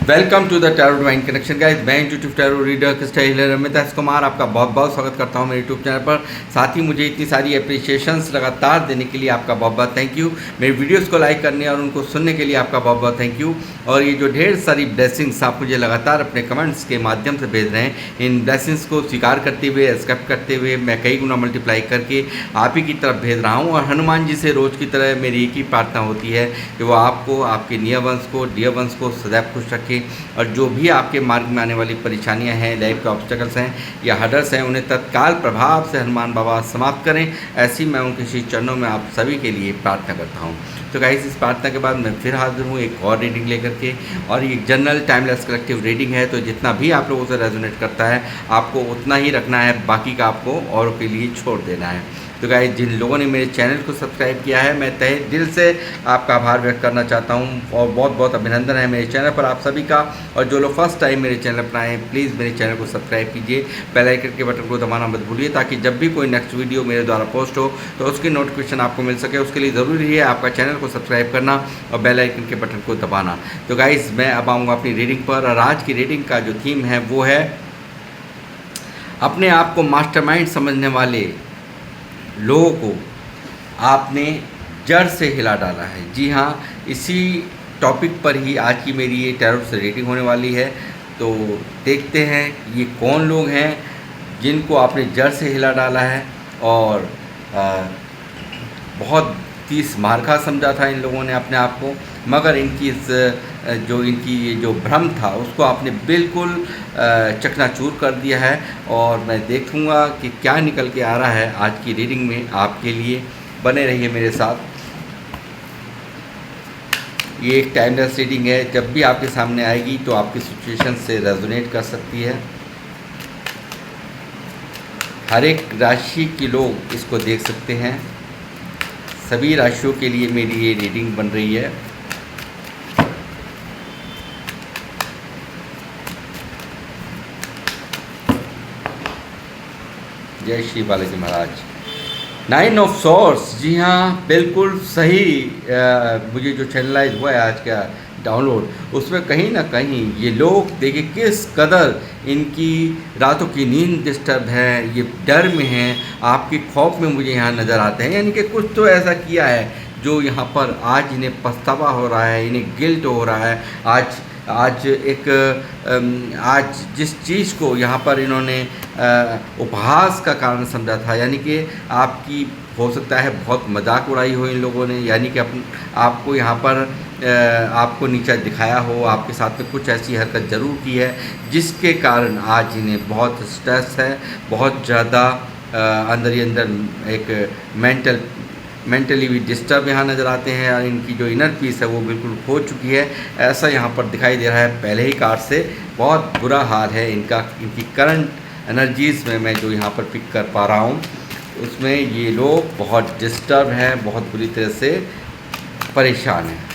Welcome to the tarot divine connection guys. मैं YouTube tarot reader Crystal Ramit Kumar आपका बहुत बहुत स्वागत करता हूं मेरे यूट्यूब चैनल पर। साथ ही मुझे इतनी सारी अप्रिशिएशंस लगातार देने के लिए आपका बहुत बहुत थैंक यू। मेरे वीडियोस को लाइक करने और उनको सुनने के लिए आपका बहुत बहुत थैंक यू। और ये जो ढेर सारी ब्लेसिंग्स आप मुझे लगातार अपने कमेंट्स के माध्यम से भेज रहे हैं, इन ब्लेसिंग्स को स्वीकार करते हुए, एक्सेप्ट करते हुए मैं कई गुना मल्टीप्लाई करके आप ही की तरफ भेज रहा हूँ। और हनुमान जी से रोज़ की तरह मेरी एक ही प्रार्थना होती है कि वो आपको, आपके नियर वंश को, डियर वंश को सदैव खुश रखें। और जो भी आपके मार्ग में आने वाली परेशानियां हैं, लाइफ के ऑब्स्टेकल्स हैं या हर्डल्स हैं, उन्हें तत्काल प्रभाव से हनुमान बाबा समाप्त करें। ऐसी मैं उनके श्री चरणों में आप सभी के लिए प्रार्थना करता हूं। तो गाइस, इस प्रार्थना के बाद मैं फिर हाजिर हूँ एक और रीडिंग लेकर के। और ये जनरल टाइमलेस कलेक्टिव रीडिंग है, तो जितना भी आप लोगों से रेजोनेट करता है आपको उतना ही रखना है, बाकी का आपको औरों के लिए छोड़ देना है। तो गाइस, जिन लोगों ने मेरे चैनल को सब्सक्राइब किया है, मैं तहे दिल से आपका आभार व्यक्त करना चाहता हूं। और बहुत बहुत अभिनंदन है मेरे चैनल पर आप सभी का। और जो लोग फर्स्ट टाइम मेरे चैनल पर आए हैं, प्लीज़ मेरे चैनल को सब्सक्राइब कीजिए, बेल आइकन के बटन को दबाना मत भूलिए, ताकि जब भी कोई नेक्स्ट वीडियो मेरे द्वारा पोस्ट हो तो उसकी नोटिफिकेशन आपको मिल सके। उसके लिए ज़रूरी है आपका चैनल को सब्सक्राइब करना और बेल आइकन के बटन को दबाना। तो गाइस, मैं अब आऊँगा अपनी रीडिंग पर। और आज की रीडिंग का जो थीम है वो है अपने आप को मास्टरमाइंड समझने वाले लोगों को आपने जड़ से हिला डाला है। जी हाँ, इसी टॉपिक पर ही आज की मेरी ये टैरो से रीडिंग होने वाली है। तो देखते हैं ये कौन लोग हैं जिनको आपने जड़ से हिला डाला है। और बहुत तीस मार्का समझा था इन लोगों ने अपने आप को, मगर इनकी ये जो भ्रम था उसको आपने बिल्कुल चकनाचूर कर दिया है। और मैं देखूंगा कि क्या निकल के आ रहा है आज की रीडिंग में आपके लिए। बने रहिए मेरे साथ। ये एक टाइमलेस रीडिंग है, जब भी आपके सामने आएगी तो आपकी सिचुएशन से रेजोनेट कर सकती है। हर एक राशि के लोग इसको देख सकते हैं। सभी राशियों के लिए मेरी ये रीडिंग बन रही है। जय श्री बालाजी महाराज। 9 ऑफ सॉर्ड्स, जी हाँ, बिल्कुल सही। मुझे जो चैनलाइज हुआ है आज का डाउनलोड, उसमें कहीं ना कहीं ये लोग देखिए किस कदर इनकी रातों की नींद डिस्टर्ब है, ये डर में हैं, आपके खौफ में मुझे यहाँ नज़र आते हैं। यानी कि कुछ तो ऐसा किया है जो यहाँ पर आज इन्हें पछतावा हो रहा है, इन्हें गिल्ट हो रहा है। आज जिस चीज़ को यहाँ पर इन्होंने उपहास का कारण समझा था, यानी कि आपकी हो सकता है बहुत मजाक उड़ाई हो इन लोगों ने, यानी कि आपको यहाँ पर आपको नीचा दिखाया हो, आपके साथ में कुछ ऐसी हरकत ज़रूर की है जिसके कारण आज इन्हें बहुत स्ट्रेस है, बहुत ज़्यादा अंदर ही अंदर एक मेंटली भी डिस्टर्ब यहाँ नज़र आते हैं। और इनकी जो इनर पीस है वो बिल्कुल खो चुकी है, ऐसा यहाँ पर दिखाई दे रहा है। पहले ही कार्ड से बहुत बुरा हाल है इनका। इनकी करंट एनर्जीज़ में मैं जो यहाँ पर पिक कर पा रहा हूँ, उसमें ये लोग बहुत डिस्टर्ब हैं, बहुत बुरी तरह से परेशान हैं।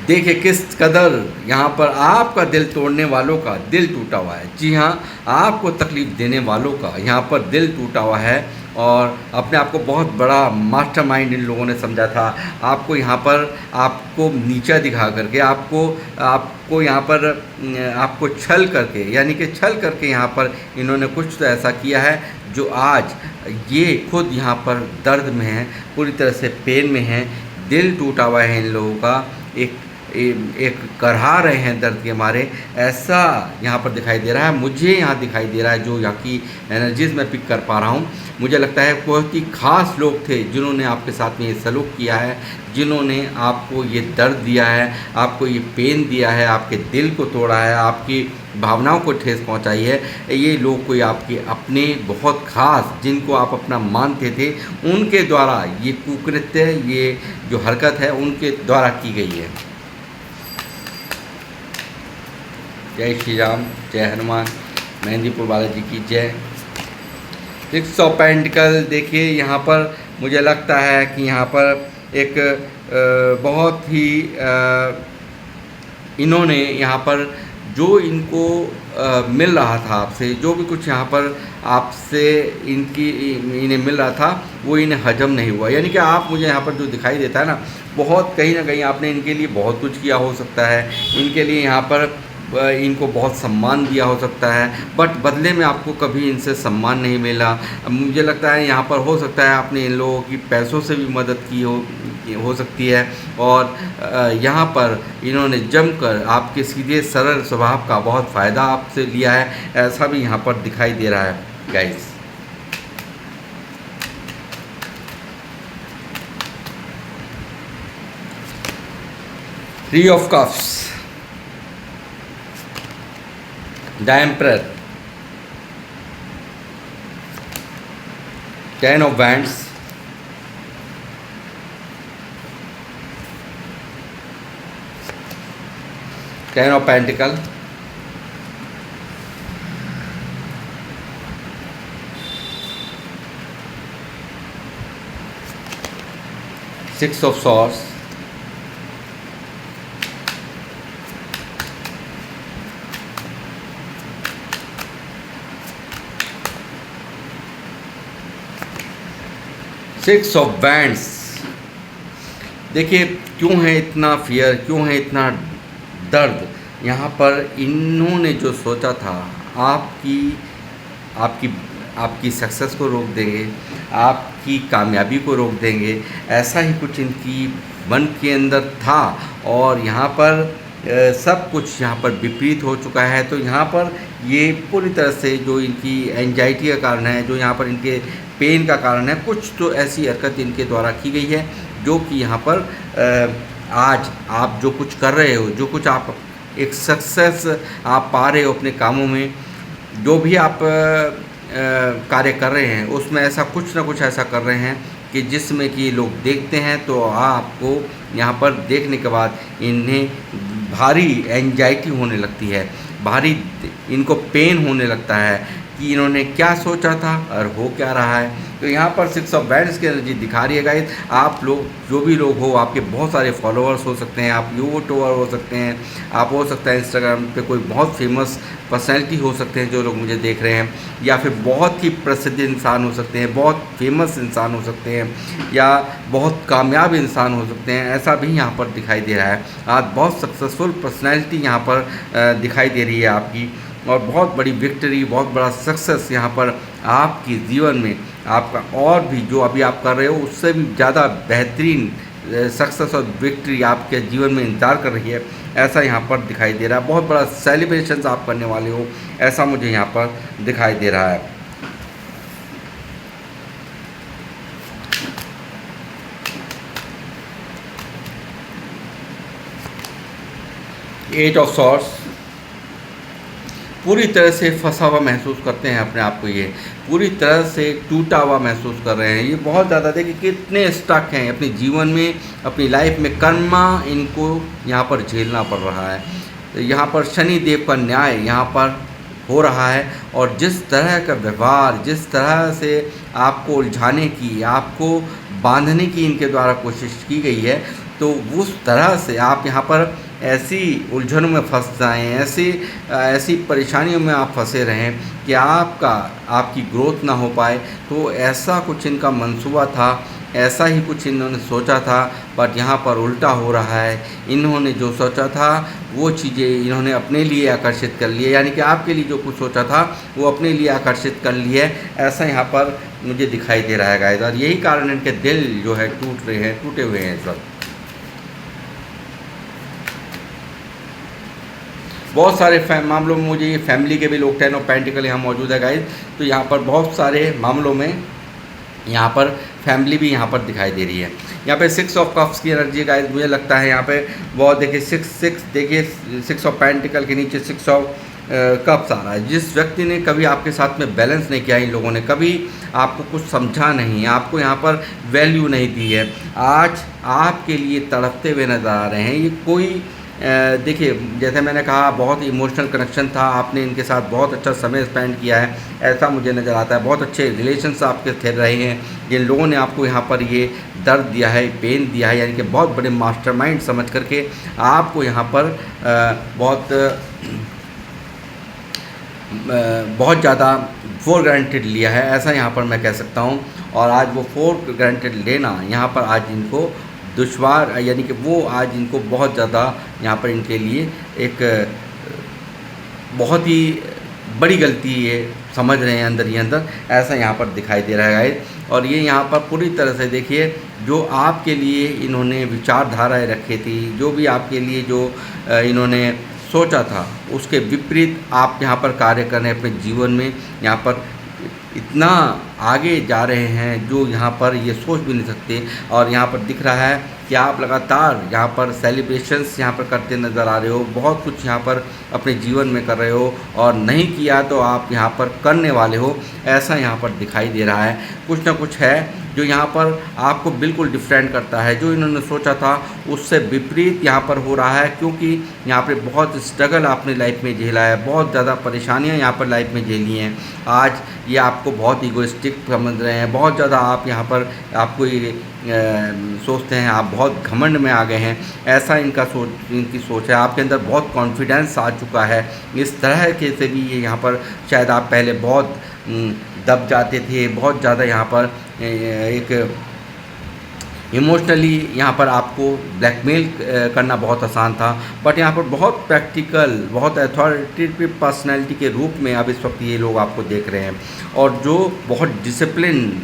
देखिए किस कदर यहाँ पर आपका दिल तोड़ने वालों का दिल टूटा हुआ है। जी हाँ, आपको तकलीफ़ देने वालों का यहाँ पर दिल टूटा हुआ है। और अपने आप को बहुत बड़ा मास्टरमाइंड इन लोगों ने समझा था। आपको यहाँ पर आपको नीचा दिखा करके, आपको यहाँ पर आपको छल करके, यानी कि छल करके यहाँ पर इन्होंने कुछ तो ऐसा किया है जो आज ये खुद यहाँ पर दर्द में है, पूरी तरह से पेन में है। दिल टूटा हुआ है इन लोगों का, एक करहा रहे हैं दर्द के मारे, ऐसा यहाँ पर दिखाई दे रहा है। मुझे यहाँ दिखाई दे रहा है जो यहाँ की एनर्जीज़ मैं पिक कर पा रहा हूँ। मुझे लगता है बहुत ही ख़ास लोग थे जिन्होंने आपके साथ में ये सलूक किया है, जिन्होंने आपको ये दर्द दिया है, आपको ये पेन दिया है, आपके दिल को तोड़ा है, आपकी भावनाओं को ठेस पहुंचाई है। ये लोग कोई आपके अपने बहुत ख़ास, जिनको आप अपना मानते थे, उनके द्वारा ये कुकृत्य, ये जो हरकत है उनके द्वारा की गई है। जय श्री राम, जय हनुमान, मेहंदीपुर बालाजी की जय। 6 ऑफ पेंटिकल, देखिए यहाँ पर मुझे लगता है कि यहाँ पर एक बहुत ही इन्होंने यहाँ पर जो इनको मिल रहा था आपसे, जो भी कुछ यहाँ पर आपसे इन्हें मिल रहा था वो इन्हें हजम नहीं हुआ। यानी कि आप मुझे यहाँ पर जो दिखाई देता है ना, बहुत कहीं ना कहीं आपने इनके लिए बहुत कुछ किया हो सकता है, इनके लिए यहाँ पर इनको बहुत सम्मान दिया हो सकता है, बट बदले में आपको कभी इनसे सम्मान नहीं मिला। मुझे लगता है यहाँ पर हो सकता है आपने इन लोगों की पैसों से भी मदद की हो सकती है, और यहाँ पर इन्होंने जमकर आपके सीधे सरल स्वभाव का बहुत फ़ायदा आपसे लिया है, ऐसा भी यहाँ पर दिखाई दे रहा है guys. Three of cups, the emperor, ten of wands, ten of pentacle, six of swords, six of bands. देखिए क्यों है इतना फियर, क्यों है इतना दर्द। यहाँ पर इन्होंने जो सोचा था आपकी आपकी आपकी सक्सेस को रोक देंगे, आपकी कामयाबी को रोक देंगे, ऐसा ही कुछ इनकी मन के अंदर था, और यहाँ पर सब कुछ यहाँ पर विपरीत हो चुका है। तो यहाँ पर ये पूरी तरह से जो इनकी एंजाइटी का कारण है, जो यहाँ पर इनके पेन का कारण है, कुछ तो ऐसी हरकत इनके द्वारा की गई है जो कि यहाँ पर आज आप जो कुछ कर रहे हो, जो कुछ आप एक सक्सेस आप पा रहे हो अपने कामों में, जो भी आप कार्य कर रहे हैं उसमें ऐसा कुछ ना कुछ ऐसा कर रहे हैं कि जिसमें कि लोग देखते हैं तो आपको यहाँ पर देखने के बाद इन्हें भारी एंजाइटी होने लगती है, भारी इनको पेन होने लगता है कि इन्होंने क्या सोचा था और हो क्या रहा है। तो यहाँ पर सिक्स ऑफ वैंड्स की एनर्जी दिखा रही है गाइस। आप लोग जो भी लोग हो, आपके बहुत सारे फॉलोअर्स हो सकते हैं, आप यूट्यूबर हो सकते हैं, आप हो सकता है इंस्टाग्राम पे कोई बहुत फेमस पर्सनैलिटी हो सकते हैं जो लोग मुझे देख रहे हैं, या फिर बहुत ही प्रसिद्ध इंसान हो सकते हैं, बहुत फेमस इंसान हो सकते हैं, या बहुत कामयाब इंसान हो सकते हैं। ऐसा भी यहाँ पर दिखाई दे रहा है। आज बहुत सक्सेसफुल पर्सनैलिटी यहाँ पर दिखाई दे रही है आपकी, और बहुत बड़ी विक्ट्री, बहुत बड़ा सक्सेस यहाँ पर आपके जीवन में आपका, और भी जो अभी आप कर रहे हो उससे भी ज़्यादा बेहतरीन सक्सेस और विक्ट्री आपके जीवन में इंतज़ार कर रही है, ऐसा यहाँ पर दिखाई दे रहा है। बहुत बड़ा सेलिब्रेशंस आप करने वाले हो, ऐसा मुझे यहाँ पर दिखाई दे रहा है। एट ऑफ सॉर्ड्स, पूरी तरह से फंसा हुआ महसूस करते हैं अपने आप को, ये पूरी तरह से टूटा हुआ महसूस कर रहे हैं। ये बहुत ज़्यादा, देखिए कितने स्टक हैं अपने जीवन में, अपनी लाइफ में, कर्मा इनको यहाँ पर झेलना पड़ रहा है। यहाँ पर शनि देव का न्याय यहाँ पर हो रहा है, और जिस तरह का व्यवहार, जिस तरह से आपको उलझाने की, आपको बांधने की इनके द्वारा कोशिश की गई है, तो उस तरह से आप यहाँ पर ऐसी उलझनों में फंस जाएं, ऐसी परेशानियों में आप फंसे रहें कि आपकी ग्रोथ ना हो पाए। तो ऐसा कुछ इनका मंसूबा था, ऐसा ही कुछ इन्होंने सोचा था, बट यहाँ पर उल्टा हो रहा है। इन्होंने जो सोचा था वो चीज़ें इन्होंने अपने लिए आकर्षित कर लिए, यानी कि आपके लिए जो कुछ सोचा था वो अपने लिए आकर्षित कर लिए, ऐसा यहाँ पर मुझे दिखाई दे रहा है गाइस। और यही कारण इनके दिल जो है टूट रहे हैं, टूटे हुए हैं सब। बहुत सारे मामलों में मुझे ये फैमिली के भी लोग, टेन ऑफ पेंटिकल यहाँ मौजूद है गाइस, तो यहाँ पर बहुत सारे मामलों में यहाँ पर फैमिली भी यहाँ पर दिखाई दे रही है। यहाँ पे सिक्स ऑफ कप्स की एनर्जी गाइस, मुझे लगता है यहाँ पे बहुत, देखिए सिक्स देखिए, सिक्स ऑफ पेंटिकल के नीचे सिक्स ऑफ कप्स आ रहा है। जिस व्यक्ति ने कभी आपके साथ में बैलेंस नहीं किया, इन लोगों ने कभी आपको कुछ समझा नहीं, आपको यहाँ पर वैल्यू नहीं दी है, आज आपके लिए तड़पते हुए नज़र आ रहे हैं। ये कोई देखिए, जैसे मैंने कहा, बहुत इमोशनल कनेक्शन था, आपने इनके साथ बहुत अच्छा समय स्पेंड किया है, ऐसा मुझे नज़र आता है। बहुत अच्छे रिलेशंस आपके थे रहे हैं, जिन लोगों ने आपको यहाँ पर ये दर्द दिया है, पेन दिया है, यानी कि बहुत बड़े मास्टरमाइंड समझ करके आपको यहाँ पर बहुत बहुत ज़्यादा फॉर ग्रांटेड लिया है, ऐसा यहाँ पर मैं कह सकता हूँ। और आज वो फॉर ग्रांटेड लेना यहाँ पर आज इनको दुश्वार, यानी कि वो आज इनको बहुत ज़्यादा यहाँ पर इनके लिए एक बहुत ही बड़ी गलती ये समझ रहे हैं अंदर ही अंदर, ऐसा यहाँ पर दिखाई दे रहा है गाइस। और ये यहाँ पर पूरी तरह से देखिए, जो आपके लिए इन्होंने विचारधाराएं रखी थी, जो भी आपके लिए जो इन्होंने सोचा था, उसके विपरीत आप यहाँ पर कार्य कर रहे हैं अपने जीवन में। यहाँ पर इतना आगे जा रहे हैं जो यहाँ पर ये सोच भी नहीं सकते। और यहाँ पर दिख रहा है कि आप लगातार यहाँ पर सेलिब्रेशंस यहाँ पर करते नज़र आ रहे हो, बहुत कुछ यहाँ पर अपने जीवन में कर रहे हो, और नहीं किया तो आप यहाँ पर करने वाले हो, ऐसा यहाँ पर दिखाई दे रहा है। कुछ ना कुछ है जो यहाँ पर आपको बिल्कुल डिफरेंट करता है, जो इन्होंने सोचा था उससे विपरीत यहाँ पर हो रहा है। क्योंकि यहाँ पे बहुत स्ट्रगल आपने लाइफ में झेला है, बहुत ज़्यादा परेशानियाँ यहाँ पर लाइफ में झेली हैं। आज ये आपको बहुत ईगोइस्टिक समझ रहे हैं, बहुत ज़्यादा आप यहाँ पर आपको ये सोचते हैं, आप बहुत घमंड में आ गए हैं, ऐसा इनकी सोच है। आपके अंदर बहुत कॉन्फिडेंस आ चुका है। इस तरह के से भी ये यहाँ पर शायद आप पहले बहुत दब जाते थे, बहुत ज़्यादा यहाँ पर एक इमोशनली यहाँ पर आपको ब्लैकमेल करना बहुत आसान था। बट यहाँ पर बहुत प्रैक्टिकल, बहुत अथॉरिटेटिव पर्सनैलिटी के रूप में अब इस वक्त ये लोग आपको देख रहे हैं। और जो बहुत डिसिप्लिन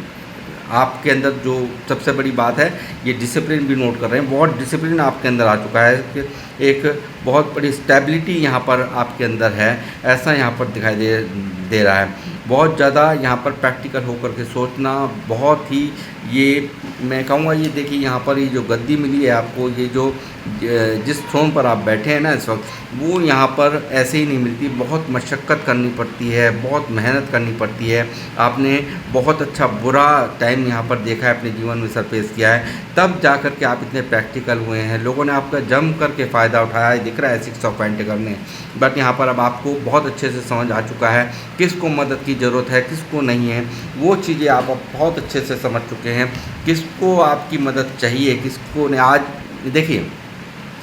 आपके अंदर, जो सबसे बड़ी बात है, ये डिसिप्लिन भी नोट कर रहे हैं, बहुत डिसिप्लिन आपके अंदर आ चुका है कि एक बहुत बड़ी स्टेबिलिटी यहाँ पर आपके अंदर है, ऐसा यहाँ पर दिखाई दे रहा है। बहुत ज़्यादा यहाँ पर प्रैक्टिकल होकर के सोचना, बहुत ही ये मैं कहूँगा, ये देखिए यहाँ पर ये जो गद्दी मिली है आपको, ये जो जिस थ्रोन पर आप बैठे हैं ना इस वक्त, वो यहाँ पर ऐसे ही नहीं मिलती, बहुत मशक्क़त करनी पड़ती है, बहुत मेहनत करनी पड़ती है। आपने बहुत अच्छा बुरा टाइम यहाँ पर देखा है, अपने जीवन में सरफेस किया है, तब जा कर के आप इतने प्रैक्टिकल हुए हैं। लोगों ने आपका जम करके फ़ायदा उठाया है, दिख रहा है 6 ऑफ पेंटिकल ने। बट यहाँ पर अब आपको बहुत अच्छे से समझ आ चुका है किसको मदद की ज़रूरत है, किसको नहीं है, वो चीज़ें आप अब बहुत अच्छे से समझ चुके हैं, किसको आपकी मदद चाहिए, किसको ने। आज देखिए,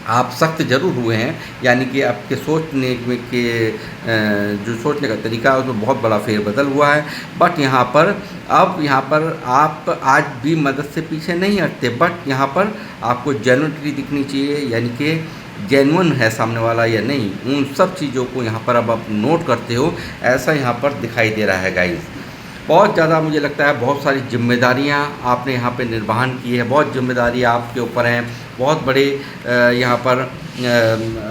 आप सख्त ज़रूर हुए हैं, यानी कि आपके सोचने के जो सोचने का तरीका है उसमें बहुत बड़ा फेरबदल हुआ है। बट यहाँ पर अब यहाँ पर आप आज भी मदद से पीछे नहीं हटते, बट यहाँ पर आपको जेन्युइनिटी दिखनी चाहिए, यानी कि जेन्युइन है सामने वाला या नहीं, उन सब चीज़ों को यहाँ पर अब आप नोट करते हो, ऐसा यहाँ पर दिखाई दे रहा है गाइस। बहुत ज़्यादा मुझे लगता है बहुत सारी जिम्मेदारियाँ आपने यहाँ पे निर्वहन की है, बहुत जिम्मेदारी आपके ऊपर हैं, बहुत बड़े यहाँ पर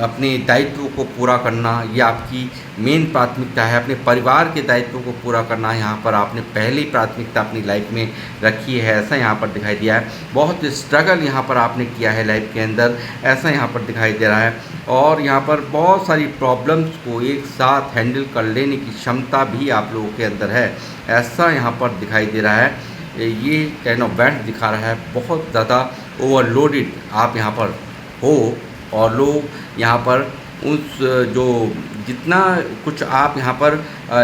अपने दायित्व को पूरा करना, ये आपकी मेन प्राथमिकता है। अपने परिवार के दायित्व को पूरा करना यहाँ पर आपने पहली प्राथमिकता अपनी लाइफ में रखी है, ऐसा यहाँ पर दिखाई दिया है। बहुत स्ट्रगल यहाँ पर आपने किया है लाइफ के अंदर, ऐसा यहाँ पर दिखाई दे रहा है। और यहाँ पर बहुत सारी प्रॉब्लम्स को एक साथ हैंडल कर लेने की क्षमता भी आप लोगों के अंदर है, ऐसा यहाँ पर दिखाई दे रहा है। ये 10 ऑफ वैंड्स दिखा रहा है, बहुत ज़्यादा ओवरलोडेड आप यहाँ पर हो, और लोग यहाँ पर उस जो जितना कुछ आप यहाँ पर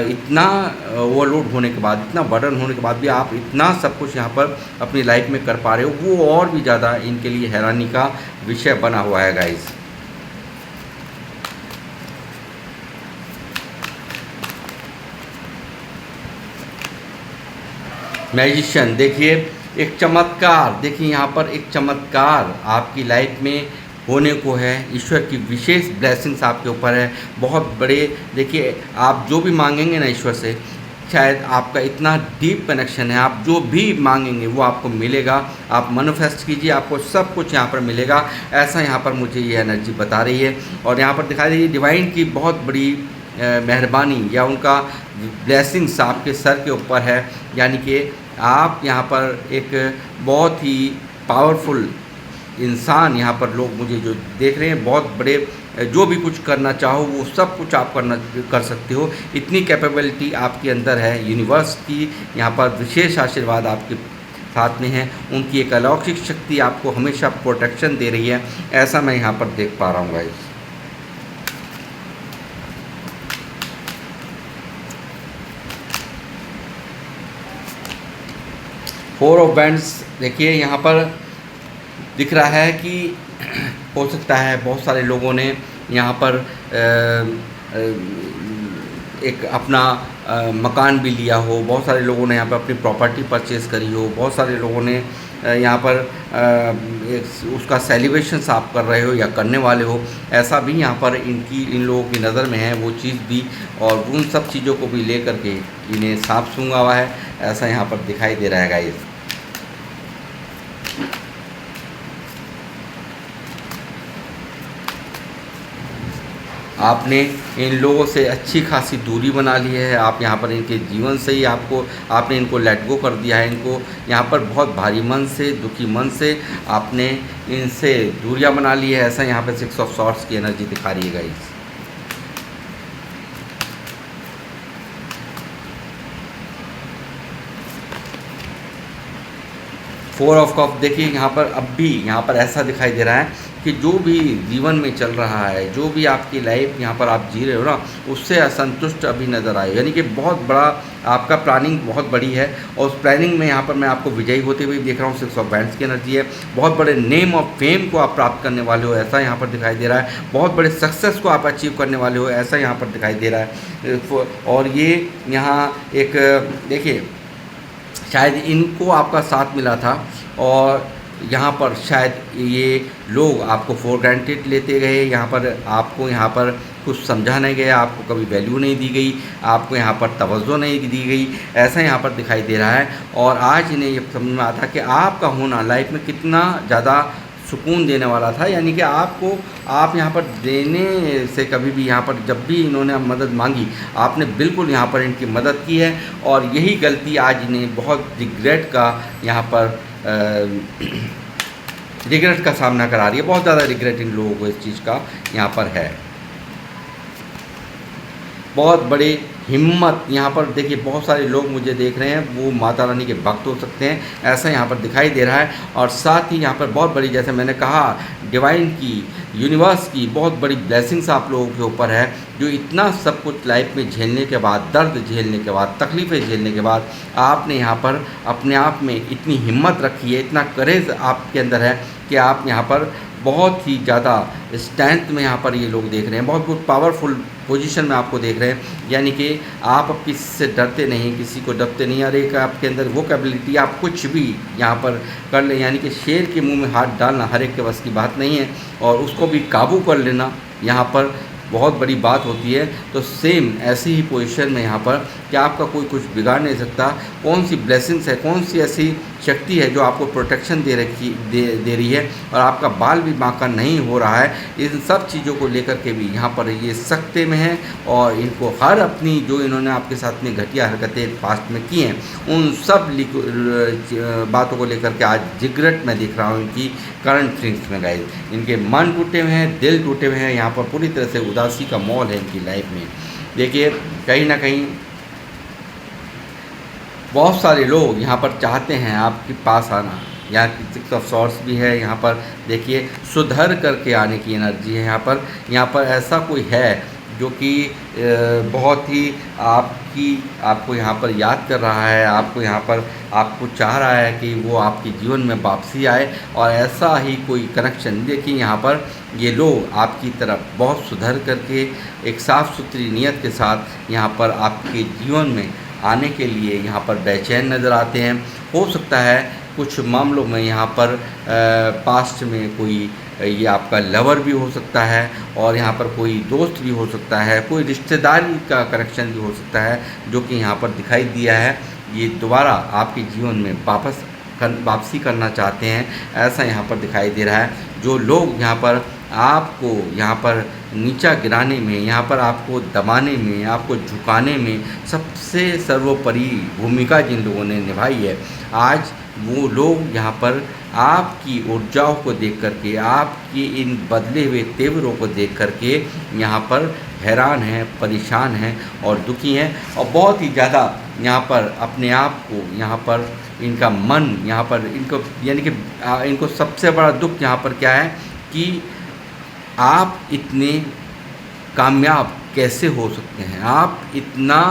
इतना ओवरलोड होने के बाद, इतना बर्डन होने के बाद भी आप इतना सब कुछ यहाँ पर अपनी लाइफ में कर पा रहे हो, वो और भी ज़्यादा इनके लिए हैरानी का विषय बना हुआ है गाइस। मैजिशियन देखिए, एक चमत्कार, देखिए यहाँ पर एक चमत्कार आपकी लाइफ में होने को है, ईश्वर की विशेष ब्लेसिंग्स आपके ऊपर है, बहुत बड़े। देखिए, आप जो भी मांगेंगे ना ईश्वर से, शायद आपका इतना डीप कनेक्शन है, आप जो भी मांगेंगे वो आपको मिलेगा। आप मैनिफेस्ट कीजिए, आपको सब कुछ यहाँ पर मिलेगा, ऐसा यहाँ पर मुझे ये एनर्जी बता रही है। और यहाँ पर दिखाई रही है डिवाइन की बहुत बड़ी मेहरबानी या उनका ब्लेसिंग्स आपके सर के ऊपर है, यानी कि आप यहाँ पर एक बहुत ही पावरफुल इंसान, यहाँ पर लोग मुझे जो देख रहे हैं, बहुत बड़े, जो भी कुछ करना चाहो वो सब कुछ आप कर सकते हो, इतनी कैपेबिलिटी आपके अंदर है। यूनिवर्स की यहाँ पर विशेष आशीर्वाद आपके साथ में है, उनकी एक अलौकिक शक्ति आपको हमेशा प्रोटेक्शन दे रही है, ऐसा मैं यहाँ पर देख पा रहा हूँ गाइस। फोर ऑफ वैंड्स देखिए, यहाँ पर दिख रहा है कि हो सकता है बहुत सारे लोगों ने यहाँ पर एक अपना मकान भी लिया हो, बहुत सारे लोगों ने यहाँ पर अपनी प्रॉपर्टी परचेज़ करी हो, बहुत सारे लोगों ने यहाँ पर उसका सेलिब्रेशंस आप कर रहे हो या करने वाले हो, ऐसा भी यहाँ पर इन लोगों की नज़र में है वो चीज़ भी, और उन सब चीज़ों को भी लेकर के इन्हें सांप सूंघा हुआ है, ऐसा यहाँ पर दिखाई दे रहा है गाइस। आपने इन लोगों से अच्छी खासी दूरी बना ली है, आप यहाँ पर इनके जीवन से ही आपने इनको लेट गो कर दिया है। इनको यहाँ पर बहुत भारी मन से, दुखी मन से आपने इनसे दूरियां बना ली है, ऐसा यहाँ पर 6 ऑफ सॉर्ड्स की एनर्जी दिखा रही है गाइस। फोर ऑफ कप देखिए यहाँ पर अब भी यहाँ पर ऐसा दिखाई दे रहा है कि जो भी जीवन में चल रहा है, जो भी आपकी लाइफ यहाँ पर आप जी रहे हो ना, उससे असंतुष्ट अभी नज़र आए, यानी कि बहुत बड़ा आपका प्लानिंग बहुत बड़ी है, और उस प्लानिंग में यहाँ पर मैं आपको विजयी होते हुए देख रहा हूँ। 6 ऑफ वैंड्स की एनर्जी है, बहुत बड़े नेम और फेम को आप प्राप्त करने वाले हो, ऐसा यहाँ पर दिखाई दे रहा है। बहुत बड़े सक्सेस को आप अचीव करने वाले हो, ऐसा यहाँ पर दिखाई दे रहा है। और ये यहाँ एक देखिए शायद इनको आपका साथ मिला था, और यहाँ पर शायद ये लोग आपको फॉर ग्रांटेड लेते गए, यहाँ पर कुछ समझा नहीं गया, आपको कभी वैल्यू नहीं दी गई, आपको यहाँ पर तवज्जो नहीं दी गई, ऐसा यहाँ पर दिखाई दे रहा है। और आज इन्हें ये समझ में आता कि आपका होना लाइफ में कितना ज़्यादा सुकून देने वाला था, यानी कि आप यहाँ पर देने से कभी भी यहाँ पर जब भी इन्होंने मदद मांगी, आपने बिल्कुल यहाँ पर इनकी मदद की है, और यही गलती आज इन्हें बहुत रिग्रेट का यहाँ पर रिग्रेट का सामना करा रही है। बहुत ज़्यादा रिग्रेट इन लोगों को इस चीज़ का यहाँ पर है। बहुत बड़े हिम्मत यहाँ पर देखिए, बहुत सारे लोग मुझे देख रहे हैं, वो माता रानी के भक्त हो सकते हैं, ऐसा यहाँ पर दिखाई दे रहा है। और साथ ही यहाँ पर बहुत बड़ी, जैसे मैंने कहा, डिवाइन की, यूनिवर्स की बहुत बड़ी ब्लेसिंग्स आप लोगों के ऊपर है, जो इतना सब कुछ लाइफ में झेलने के बाद, दर्द झेलने के बाद, तकलीफ़ें झेलने के बाद आपने यहाँ पर अपने आप में इतनी हिम्मत रखी है, इतना करेज आपके अंदर है कि आप यहाँ पर बहुत ही ज़्यादा स्ट्रेंथ में यहाँ पर ये लोग देख रहे हैं, बहुत पावरफुल पोजीशन में आपको देख रहे हैं, यानी कि आप अब किसी से डरते नहीं, किसी को डरते नहीं। और एक आपके अंदर वो कैपेबिलिटी, आप कुछ भी यहाँ पर कर लें, यानी कि शेर के मुंह में हाथ डालना हर एक के बस की बात नहीं है, और उसको भी काबू कर लेना यहाँ पर बहुत बड़ी बात होती है। तो सेम ऐसी ही पोजीशन में यहाँ पर कि आपका कोई कुछ बिगाड़ नहीं सकता। कौन सी ब्लेसिंग्स है, कौन सी ऐसी शक्ति है जो आपको प्रोटेक्शन दे रही है, और आपका बाल भी बांका नहीं हो रहा है, इन सब चीज़ों को लेकर के भी यहाँ पर ये सख्ते में है। और इनको हर अपनी जो इन्होंने आपके साथ में घटिया हरकतें पास्ट में की हैं, उन सब बातों को लेकर के आज रिग्रेट मैं देख रहा हूँ इनकी करंट थिंग्स में गाइस। इनके मन टूटे हुए हैं, दिल टूटे हुए हैं, यहाँ पर पूरी तरह से उदासी का माहौल है इनकी लाइफ में। देखिए कहीं ना कहीं बहुत सारे लोग यहाँ पर चाहते हैं आपके पास आना, यहाँ की 6 ऑफ सॉर्ड्स भी है, यहाँ पर देखिए सुधर करके आने की एनर्जी है। यहाँ पर ऐसा कोई है जो कि बहुत ही आपको यहाँ पर याद कर रहा है, आपको चाह रहा है कि वो आपके जीवन में वापसी आए, और ऐसा ही कोई कनेक्शन देखिए यहाँ पर ये लोग आपकी तरफ बहुत सुधर करके एक साफ़ सुथरी नीयत के साथ यहाँ पर आपके जीवन में आने के लिए यहाँ पर बेचैन नज़र आते हैं। हो सकता है कुछ मामलों में यहाँ पर पास्ट में कोई ये आपका लवर भी हो सकता है, और यहाँ पर कोई दोस्त भी हो सकता है, कोई रिश्तेदारी का कनेक्शन भी हो सकता है, जो कि यहाँ पर दिखाई दिया है। ये दोबारा आपके जीवन में वापसी करना चाहते हैं, ऐसा यहाँ पर दिखाई दे रहा है। जो लोग यहाँ पर आपको यहाँ पर नीचा गिराने में, यहाँ पर आपको दबाने में, आपको झुकाने में सबसे सर्वोपरि भूमिका जिन लोगों ने निभाई है, आज वो लोग यहाँ पर आपकी ऊर्जाओं को देख करके, आपकी इन बदले हुए तेवरों को देख करके यहाँ पर हैरान हैं, परेशान हैं और दुखी हैं, और बहुत ही ज़्यादा यहाँ पर अपने आप को, यहाँ पर इनका मन, यहाँ पर इनको, यानी कि इनको सबसे बड़ा दुख यहाँ पर क्या है कि आप इतने कामयाब कैसे हो सकते हैं, आप इतना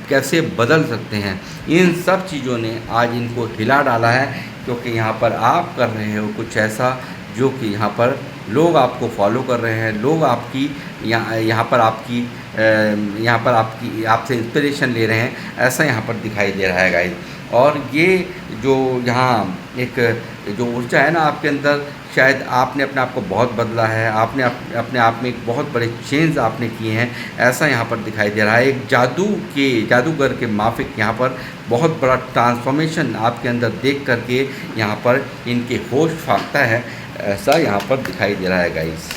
कैसे बदल सकते हैं। इन सब चीज़ों ने आज इनको हिला डाला है, क्योंकि यहाँ पर आप कर रहे हो कुछ ऐसा जो कि यहाँ पर लोग आपको फॉलो कर रहे हैं, लोग आपकी यहाँ पर आपसे इंस्पिरेशन ले रहे हैं, ऐसा यहाँ पर दिखाई दे रहा है गाइस। और ये जो यहाँ एक जो ऊर्जा है ना आपके अंदर, शायद आपने अपने आप को बहुत बदला है, आपने अपने आप में एक बहुत बड़े चेंज आपने किए हैं, ऐसा यहाँ पर दिखाई दे रहा है। एक जादूगर के माफिक यहाँ पर बहुत बड़ा ट्रांसफॉर्मेशन आपके अंदर देख करके यहाँ पर इनके होश फाँकता है, ऐसा यहाँ पर दिखाई दे रहा है गाइस।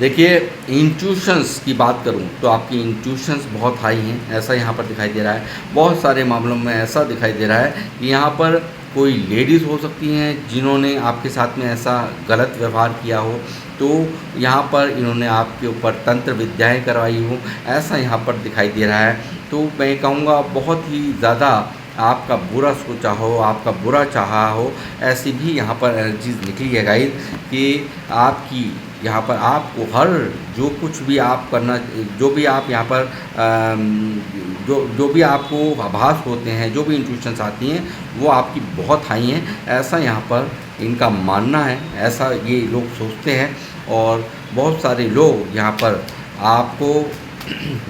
देखिए, इंट्यूशंस की बात करूं तो आपकी इंट्यूशंस बहुत हाई हैं, ऐसा यहाँ पर दिखाई दे रहा है। बहुत सारे मामलों में ऐसा दिखाई दे रहा है कि यहाँ पर कोई लेडीज़ हो सकती हैं जिन्होंने आपके साथ में ऐसा गलत व्यवहार किया हो, तो यहाँ पर इन्होंने आपके ऊपर तंत्र विद्याएँ करवाई हो, ऐसा यहाँ पर दिखाई दे रहा है। तो मैं कहूँगा बहुत ही ज़्यादा आपका बुरा सोचा हो, आपका बुरा चाहा हो, ऐसी भी यहाँ पर एनर्जीज निकली है गाइस कि आपकी यहाँ पर आपको हर जो कुछ भी आप करना, जो भी आप यहाँ पर जो भी आपको आभास होते हैं, जो भी इंट्यूशंस आती हैं, वो आपकी बहुत हाई हैं, ऐसा यहाँ पर इनका मानना है, ऐसा ये लोग सोचते हैं। और बहुत सारे लोग यहाँ पर आपको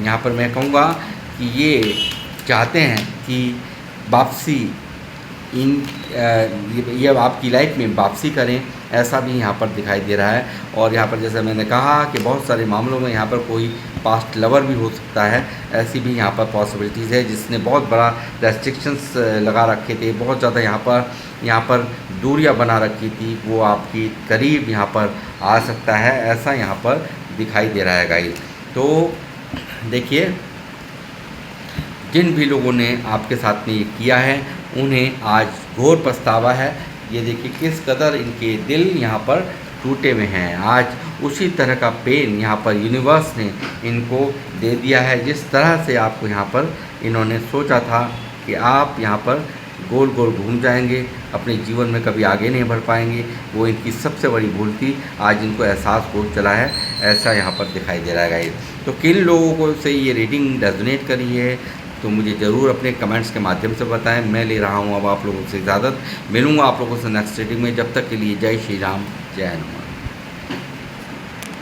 यहाँ पर मैं कहूँगा कि ये चाहते हैं कि वापसी ये आपकी लाइफ में वापसी करें, ऐसा भी यहाँ पर दिखाई दे रहा है। और यहाँ पर जैसे मैंने कहा कि बहुत सारे मामलों में यहाँ पर कोई पास्ट लवर भी हो सकता है, ऐसी भी यहाँ पर पॉसिबिलिटीज़ है, जिसने बहुत बड़ा रेस्ट्रिक्शंस लगा रखे थे, बहुत ज़्यादा यहाँ पर दूरियाँ बना रखी थी, वो आपकी करीब यहाँ पर आ सकता है, ऐसा यहाँ पर दिखाई दे रहा है गाइस। तो देखिए, जिन भी लोगों ने आपके साथ में ये किया है उन्हें आज घोर पछतावा है। ये देखिए किस कदर इनके दिल यहाँ पर टूटे हुए हैं। आज उसी तरह का पेन यहाँ पर यूनिवर्स ने इनको दे दिया है, जिस तरह से आपको यहाँ पर इन्होंने सोचा था कि आप यहाँ पर गोल गोल घूम जाएंगे, अपने जीवन में कभी आगे नहीं बढ़ पाएंगे। वो इनकी सबसे बड़ी भूल थी, आज इनको एहसास हो चला है, ऐसा यहाँ पर दिखाई दे रहा है गाइस। तो किन लोगों को से ये रीडिंग रेजोनेट करी है तो मुझे ज़रूर अपने कमेंट्स के माध्यम से बताएं। मैं ले रहा हूँ अब आप लोगों से इजाज़त, मिलूँगा आप लोगों से नेक्स्ट रीडिंग में। जब तक के लिए जय श्री राम, जय हनुमान।